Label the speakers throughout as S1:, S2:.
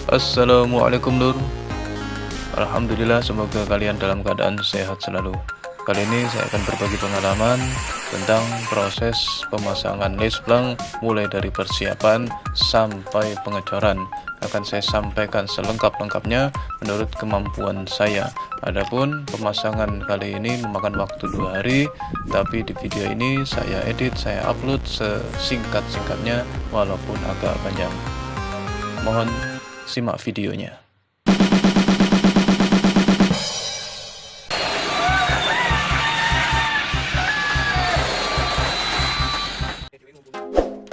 S1: Assalamualaikum Lur. Alhamdulillah, semoga kalian dalam keadaan sehat selalu. Kali ini saya akan berbagi pengalaman tentang proses pemasangan lesplang mulai dari persiapan sampai pengecoran. Akan saya sampaikan selengkap-lengkapnya menurut kemampuan saya. Adapun pemasangan kali ini memakan waktu 2 hari, tapi di video ini saya edit, saya upload sesingkat-singkatnya walaupun agak panjang. Mohon simak videonya.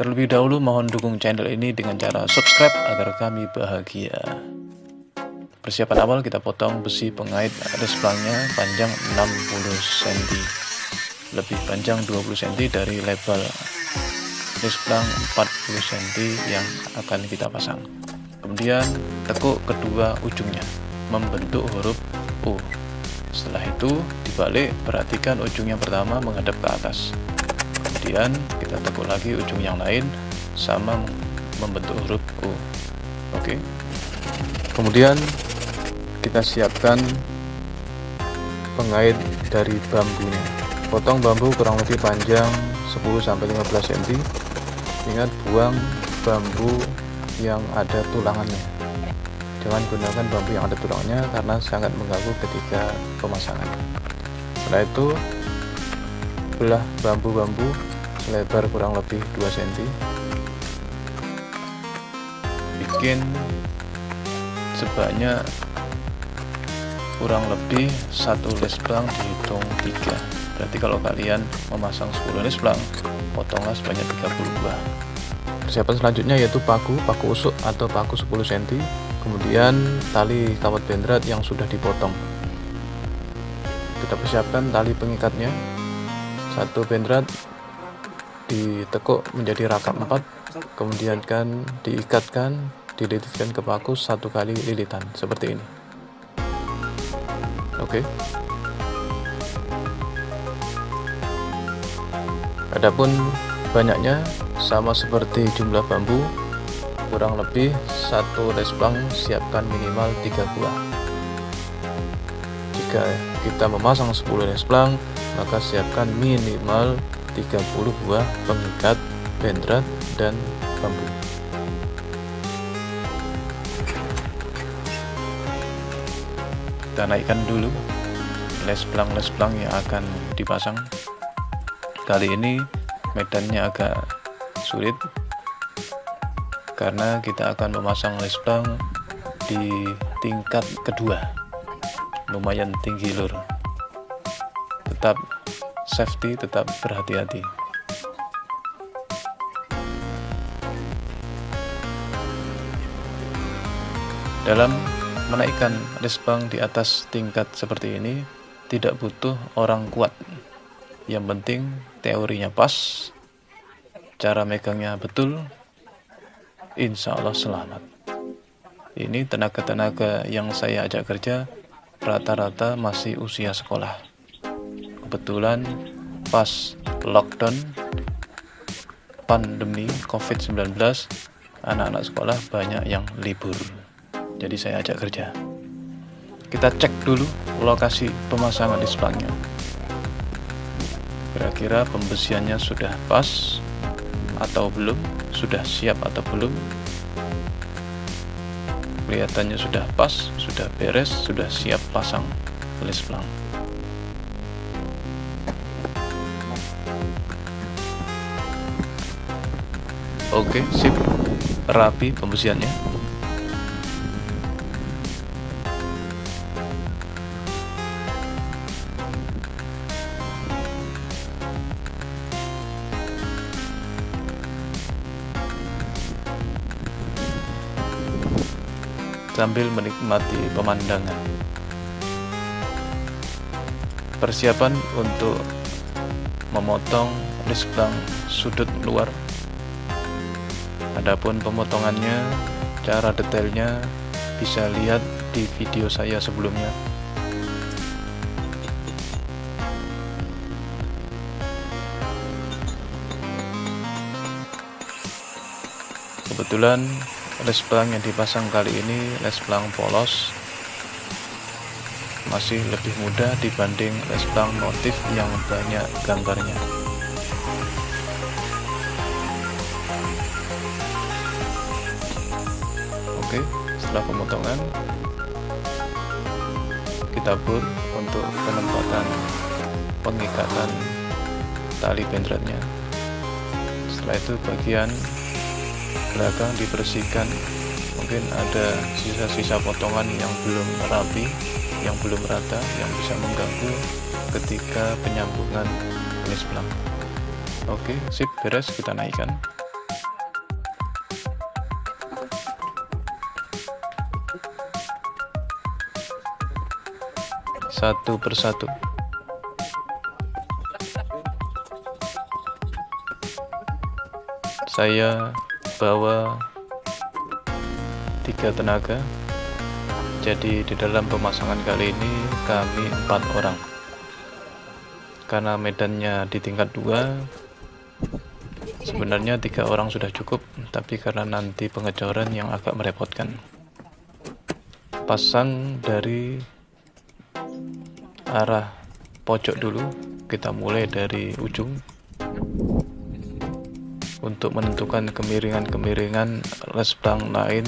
S1: Terlebih dahulu mohon dukung channel ini dengan cara subscribe agar kami bahagia. Persiapan awal, kita potong besi pengait lesplangnya panjang 60 cm, lebih panjang 20 cm dari lebar lesplang 40 cm yang akan kita pasang. Kemudian tekuk kedua ujungnya membentuk huruf U. Setelah itu dibalik, perhatikan ujung yang pertama menghadap ke atas. Kemudian kita tekuk lagi ujung yang lain sama membentuk huruf U. Oke. Kemudian kita siapkan pengait dari bambunya. Potong bambu kurang lebih panjang 10-15 cm. Ingat, buang bambu yang ada tulangannya. Jangan gunakan bambu yang ada tulangnya karena sangat mengganggu ketika pemasangan. Setelah itu belah bambu-bambu selebar kurang lebih 2 cm. Bikin sebanyak kurang lebih 1 lesplang dihitung 3. Berarti kalau kalian memasang 10 lesplang, potonglah sebanyak 30 buah. Persiapan selanjutnya yaitu paku usuk atau paku 10 cm. Kemudian tali kawat bendrat yang sudah dipotong. Kita persiapkan tali pengikatnya. Satu bendrat ditekuk menjadi rangkap 4, kemudian kan diikatkan, dililitkan ke paku 1 kali lilitan seperti ini. Oke. Adapun banyaknya sama seperti jumlah bambu, kurang lebih 1 lesplang siapkan minimal 3 buah. Jika kita memasang 10 lesplang, maka siapkan minimal 30 buah pengikat bendrat dan bambu. Kita naikkan dulu lesplang-lesplang yang akan dipasang. Kali ini medannya agak sulit karena kita akan memasang lesplang di tingkat kedua, lumayan tinggi Lur. Tetap safety, tetap berhati-hati. Dalam menaikkan lesplang di atas tingkat seperti ini tidak butuh orang kuat. Yang penting teorinya pas, cara megangnya betul, insya Allah selamat. Ini tenaga-tenaga yang saya ajak kerja rata-rata masih usia sekolah. Kebetulan pas lockdown pandemi COVID-19, anak-anak sekolah banyak yang libur, jadi saya ajak kerja. Kita cek dulu lokasi pemasangan lesplangnya. Kira-kira pembesiannya sudah pas atau belum, sudah siap atau belum. Kelihatannya sudah pas, sudah beres, sudah siap pasang lesplang. Oke, sip, rapi pembesiannya. Sambil menikmati pemandangan. Persiapan untuk memotong lesplang sudut luar. Adapun pemotongannya, cara detailnya bisa lihat di video saya sebelumnya. Kebetulan les pelang yang dipasang kali ini les pelang polos, masih lebih mudah dibanding les pelang motif yang banyak gambarnya. Oke, setelah pemotongan kita bur untuk penempatan pengikatan tali bendratnya. Setelah itu bagian belakang dibersihkan, mungkin ada sisa-sisa potongan yang belum rapi, yang belum rata, yang bisa mengganggu ketika penyambungan les pelang. Oke, sip, beres, kita naikkan. Satu persatu. Saya bawa 3 tenaga, jadi di dalam pemasangan kali ini kami 4 orang. Karena medannya di tingkat 2, sebenarnya 3 orang sudah cukup, tapi karena nanti pengecoran yang agak merepotkan. Pasang dari arah pojok dulu, kita mulai dari ujung. Untuk menentukan kemiringan-kemiringan les pelang lain,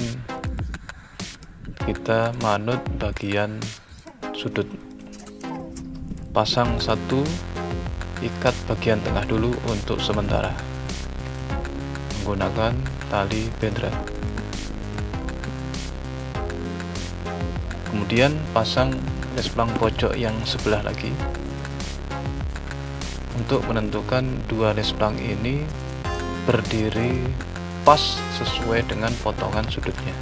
S1: kita manut bagian sudut. Pasang satu, ikat bagian tengah dulu untuk sementara menggunakan tali bendrat. Kemudian pasang les pelang pojok yang sebelah lagi. Untuk menentukan 2 les pelang ini berdiri pas sesuai dengan potongan sudutnya.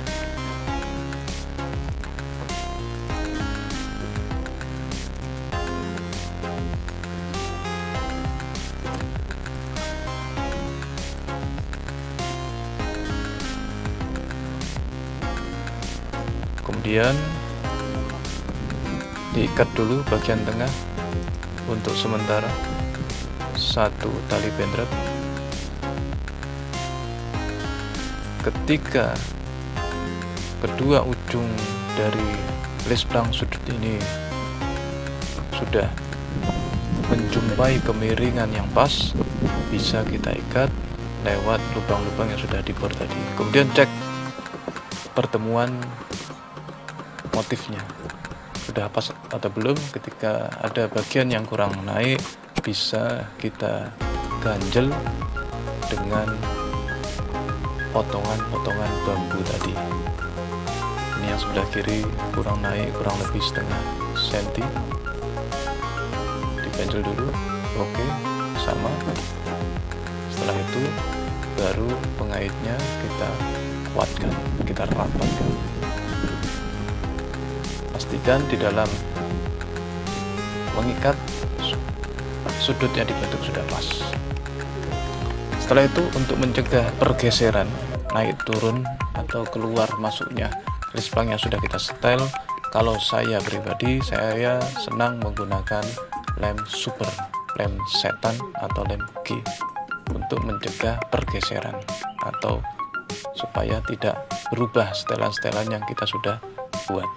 S1: Kemudian diikat dulu bagian tengah untuk sementara, 1 tali bendrat. Ketika kedua ujung dari les pelang sudut ini sudah menjumpai kemiringan yang pas, bisa kita ikat lewat lubang-lubang yang sudah dibor tadi. Kemudian cek pertemuan motifnya sudah pas atau belum. Ketika ada bagian yang kurang naik, bisa kita ganjel dengan potongan-potongan bambu tadi. Ini yang sebelah kiri kurang naik, kurang lebih setengah senti, diganjel dulu. Oke, sama. Setelah itu baru pengaitnya kita kuatkan, kita rapatkan. Pastikan di dalam mengikat sudutnya dibentuk sudah pas. Setelah itu, untuk mencegah pergeseran naik turun atau keluar masuknya les pelang yang sudah kita setel, kalau saya pribadi, saya senang menggunakan lem super, lem setan atau lem G untuk mencegah pergeseran atau supaya tidak berubah setelan-setelan yang kita sudah buat.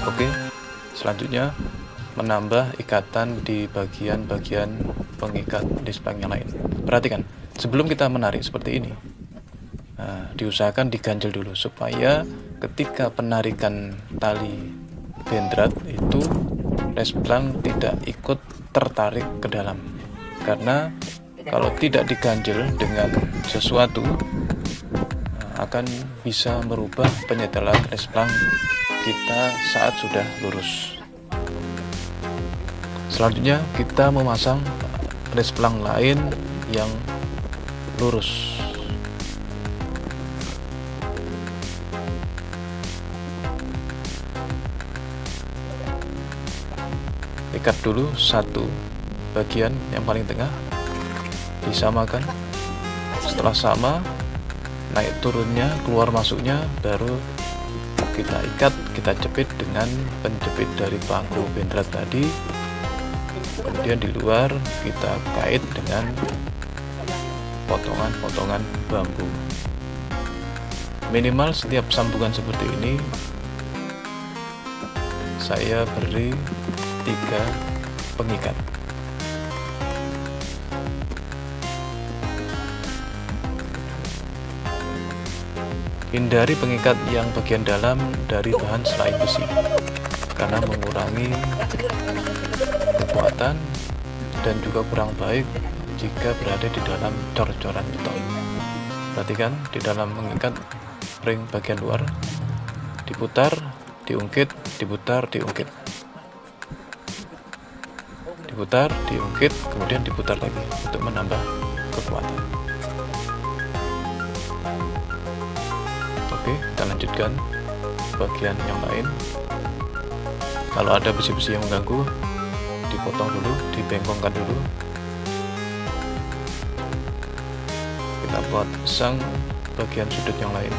S1: Oke, selanjutnya menambah ikatan di bagian-bagian pengikat les pelang yang lain. Perhatikan, sebelum kita menarik seperti ini, diusahakan diganjel dulu supaya ketika penarikan tali bendrat itu les pelang tidak ikut tertarik ke dalam. Karena kalau tidak diganjel dengan sesuatu, akan bisa merubah penyetelan les pelang kita saat sudah lurus. Selanjutnya kita memasang les pelang lain yang lurus. Ikat dulu satu bagian yang paling tengah, disamakan. Setelah sama, naik turunnya, keluar masuknya, baru kita ikat, kita jepit dengan penjepit dari paku bendrat tadi. Kemudian di luar kita kait dengan potongan-potongan bambu. Minimal setiap sambungan seperti ini saya beri 3 pengikat. Hindari pengikat yang bagian dalam dari bahan selain besi, karena mengurangi kekuatan dan juga kurang baik jika berada di dalam cor-coran beton. Perhatikan di dalam mengikat ring bagian luar, diputar, diungkit, diputar, diungkit, diputar, diungkit, kemudian diputar lagi untuk menambah kekuatan. Oke, kita lanjutkan bagian yang lain. Kalau ada besi-besi yang mengganggu, dipotong dulu, dibengkongkan dulu. Kita buat sang bagian sudut yang lain.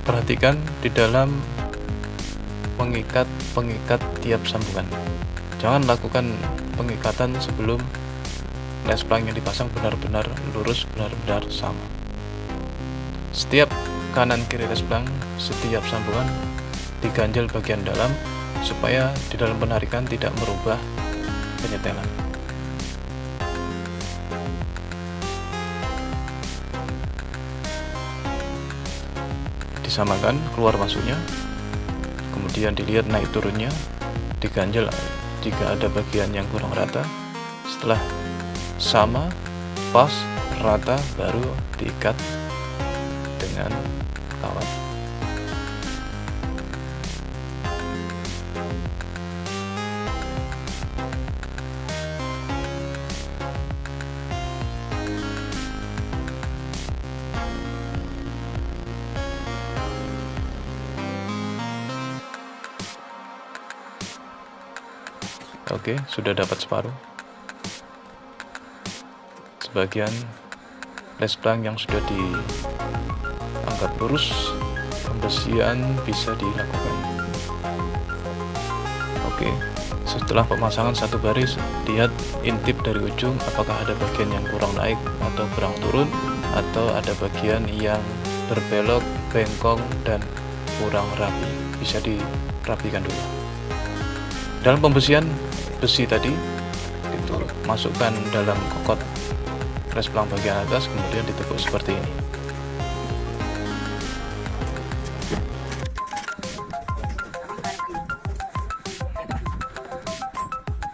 S1: Perhatikan di dalam mengikat tiap sambungan. Jangan lakukan pengikatan sebelum les plank yang dipasang benar-benar lurus, benar-benar sama. Setiap kanan kiri les plank, setiap sambungan diganjel bagian dalam supaya di dalam penarikan tidak merubah penyetelan. Disamakan keluar masuknya, kemudian dilihat naik turunnya, diganjel jika ada bagian yang kurang rata. Setelah sama, pas, rata, baru diikat dengan kawat. Oke, sudah dapat separuh. Sebagian les plank yang sudah diangkat lurus, pembesian bisa dilakukan. Oke, setelah pemasangan satu baris, lihat intip dari ujung apakah ada bagian yang kurang naik atau kurang turun, atau ada bagian yang berbelok, bengkong, dan kurang rapi. Bisa dirapikan dulu. Dalam pembesian besi tadi, itu masukkan dalam kokot les plank bagian atas, kemudian ditekuk seperti ini.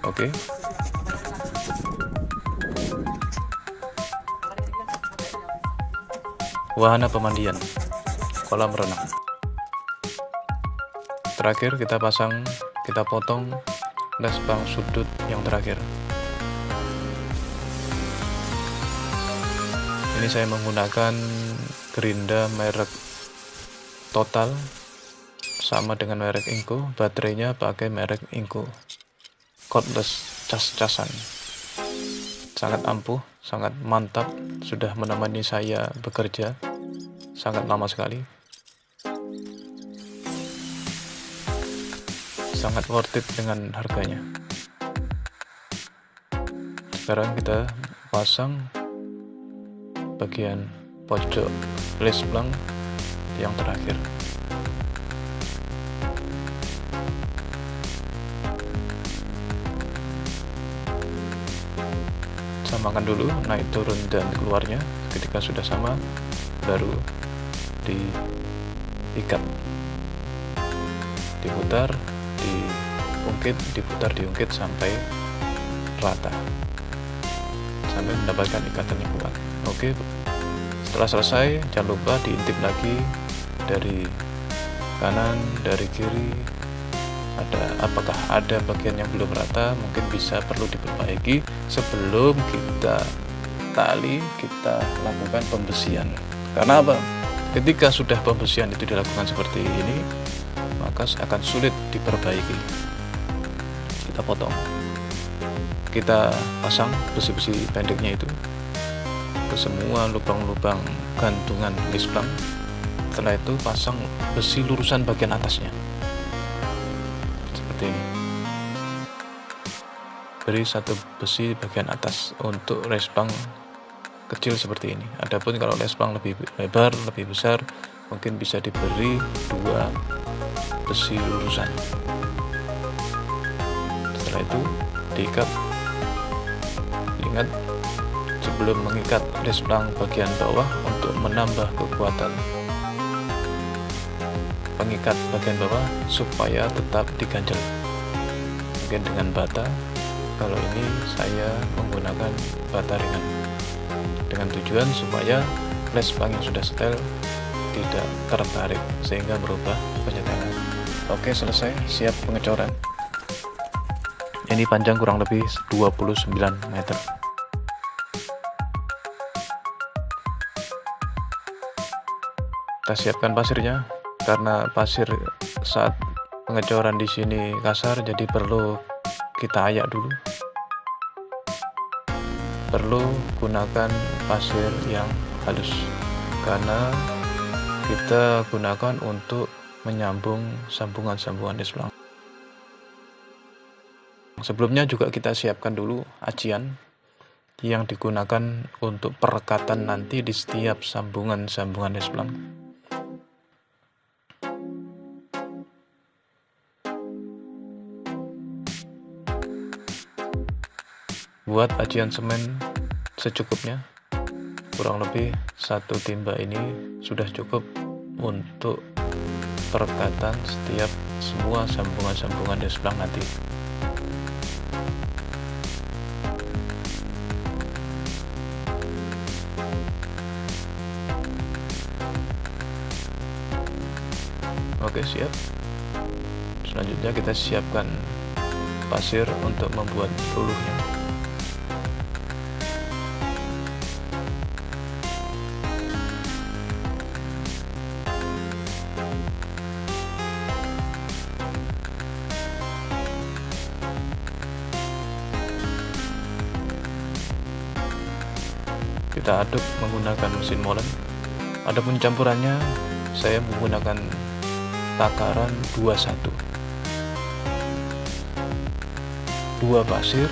S1: Oke. Wahana pemandian, kolam renang. Terakhir kita potong les plank sudut yang terakhir. Ini saya menggunakan gerinda merek Total, sama dengan merek Inco. Baterainya pakai merek Inco, cordless, cas-casan. Sangat ampuh, sangat mantap, sudah menemani saya bekerja sangat lama sekali. Sangat worth it dengan harganya. Sekarang kita pasang bagian pojok lesplang yang terakhir. Samakan dulu naik turun dan keluarnya. Ketika sudah sama, baru diikat, diputar, diungkit, diputar, diungkit sampai rata, sampai mendapatkan ikatan yang kuat. Oke, setelah selesai jangan lupa diintip lagi dari kanan, dari kiri, apakah ada bagian yang belum rata, mungkin perlu diperbaiki sebelum kita lakukan pembesian. Karena apa? Ketika sudah pembesian itu dilakukan seperti ini, maka akan sulit diperbaiki. Kita potong, kita pasang besi-besi pendeknya itu ke semua lubang-lubang gantungan lesplang. Setelah itu pasang besi lurusan bagian atasnya seperti ini. Beri satu besi bagian atas untuk lesplang kecil seperti ini. Adapun kalau lesplang lebih lebar, lebih besar, mungkin bisa diberi 2 besi lurusan. Setelah itu diikat. Ingat, sebelum mengikat lesplang bagian bawah, untuk menambah kekuatan pengikat bagian bawah supaya tetap diganjel, mungkin dengan bata. Kalau ini saya menggunakan bata ringan, dengan tujuan supaya lesplang yang sudah setel tidak tertarik sehingga berubah penyetelan. Oke, selesai, siap pengecoran. Ini panjang kurang lebih 29 meter. Kita siapkan pasirnya, karena pasir saat pengecoran di sini kasar, jadi perlu kita ayak dulu. Perlu gunakan pasir yang halus, karena kita gunakan untuk menyambung sambungan-sambungan lesplang. Sebelumnya juga kita siapkan dulu acian yang digunakan untuk perekatan nanti di setiap sambungan-sambungan lesplang. Buat acian semen secukupnya, kurang lebih 1 timba ini sudah cukup untuk perekatan setiap semua sambungan-sambungan lesplang nanti. Oke, siap. Selanjutnya kita siapkan pasir untuk membuat luluhnya. Kita aduk menggunakan mesin molen. Adapun campurannya, saya menggunakan takaran 21. 2 pasir,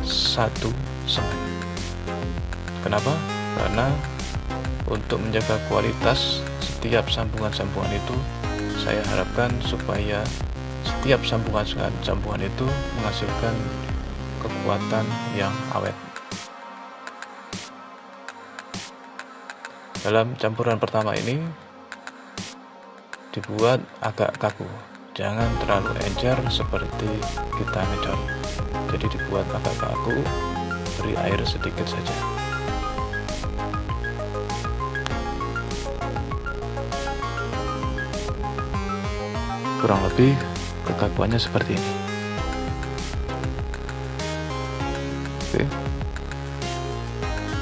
S1: 1 semen. Kenapa? Karena untuk menjaga kualitas setiap sambungan-sambungan itu, saya harapkan supaya setiap sambungan itu menghasilkan kekuatan yang awet. Dalam campuran pertama ini dibuat agak kaku, jangan terlalu encer seperti kita ngecor. Jadi dibuat agak kaku, beri air sedikit saja. Kurang lebih kekakuannya seperti ini. Oke,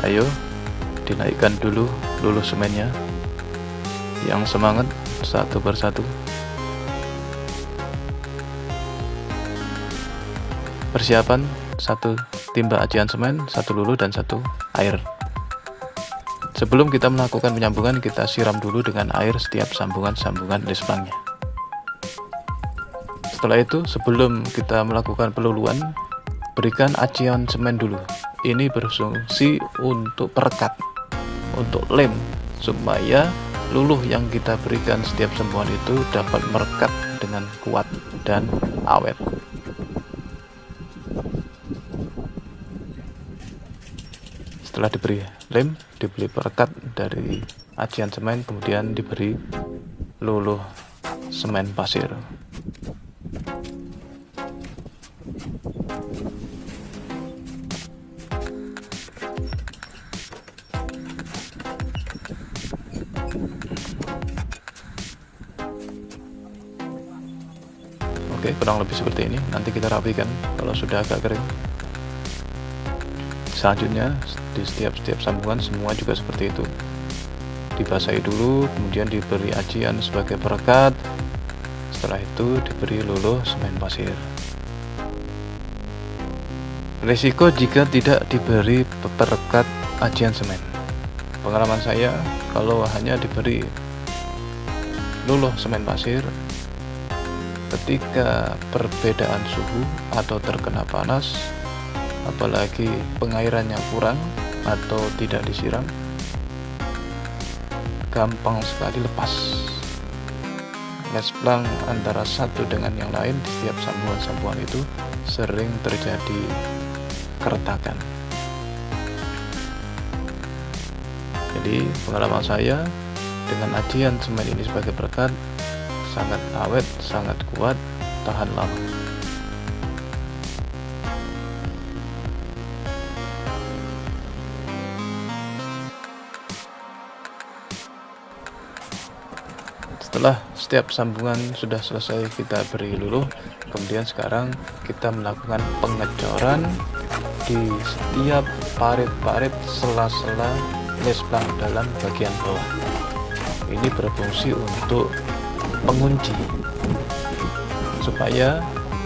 S1: ayo dinaikkan dulu luluh semennya. Yang semangat, satu persatu. Persiapan 1 timba acian semen, 1 luluh dan 1 air. Sebelum kita melakukan penyambungan, kita siram dulu dengan air setiap sambungan-sambungan lesplangnya. Setelah itu, sebelum kita melakukan peluluan, berikan acian semen dulu. Ini berfungsi untuk perekat, untuk lem, supaya luluh yang kita berikan setiap sembuhan itu dapat merekat dengan kuat dan awet. Setelah diberi lem, diberi perekat dari acian semen, kemudian diberi luluh semen pasir. Oke, kurang lebih seperti ini. Nanti kita rapikan kalau sudah agak kering. Selanjutnya di setiap sambungan semua juga seperti itu. Dibasahi dulu, kemudian diberi acian sebagai perekat. Setelah itu diberi luluh semen pasir. Risiko jika tidak diberi perekat acian semen. Pengalaman saya, kalau hanya diberi luluh semen pasir, ketika perbedaan suhu atau terkena panas, apalagi pengairannya kurang atau tidak disiram, gampang sekali lepas. Lesplang antara satu dengan yang lain di setiap sambungan-sambungan itu sering terjadi keretakan. Jadi pengalaman saya dengan acian semen ini sebagai perekat sangat awet, sangat kuat, tahan lama. Setelah setiap sambungan sudah selesai kita beri luluh, kemudian sekarang kita melakukan pengecoran di setiap parit-parit sela-sela lesplang dalam bagian bawah. Ini berfungsi untuk pengunci supaya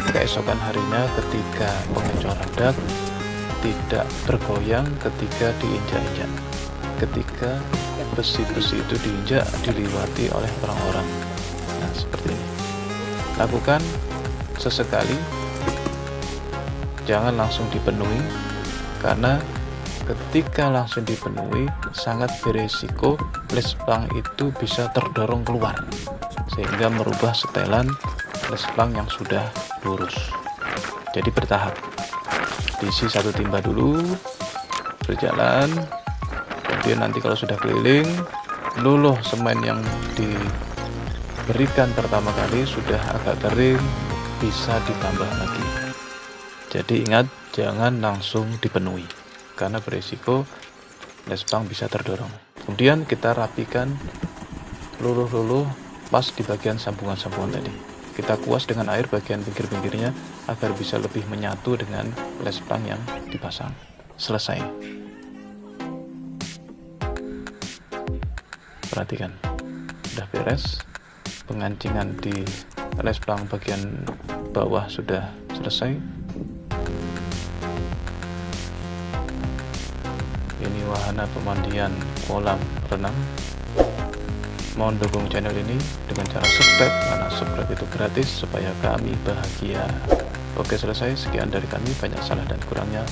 S1: keesokan harinya ketika pengecor redak tidak bergoyang ketika diinjak-injak, ketika besi-besi itu diinjak dilewati oleh orang-orang. Nah, seperti ini. Lakukan sesekali, jangan langsung dipenuhi, karena ketika langsung dipenuhi sangat beresiko lesplang itu bisa terdorong keluar sehingga merubah setelan lesplang yang sudah lurus. Jadi bertahap, diisi satu timba dulu, berjalan, kemudian nanti kalau sudah keliling, luluh semen yang diberikan pertama kali sudah agak kering, bisa ditambah lagi. Jadi ingat, jangan langsung dipenuhi karena berisiko lesplang bisa terdorong. Kemudian kita rapikan luluh-luluh pas di bagian sambungan-sambungan tadi. Kita kuas dengan air bagian pinggir-pinggirnya agar bisa lebih menyatu dengan lesplang yang dipasang. Selesai. Perhatikan, sudah beres. Pengancingan di lesplang bagian bawah sudah selesai. Ini wahana pemandian kolam renang. Mohon dukung channel ini dengan cara subscribe, karena subscribe itu gratis supaya kami bahagia. Oke, selesai. Sekian dari kami, banyak salah dan kurangnya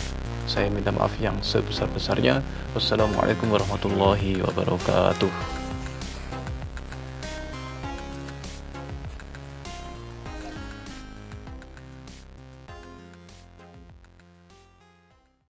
S1: saya minta maaf yang sebesar-besarnya. Wassalamualaikum warahmatullahi wabarakatuh.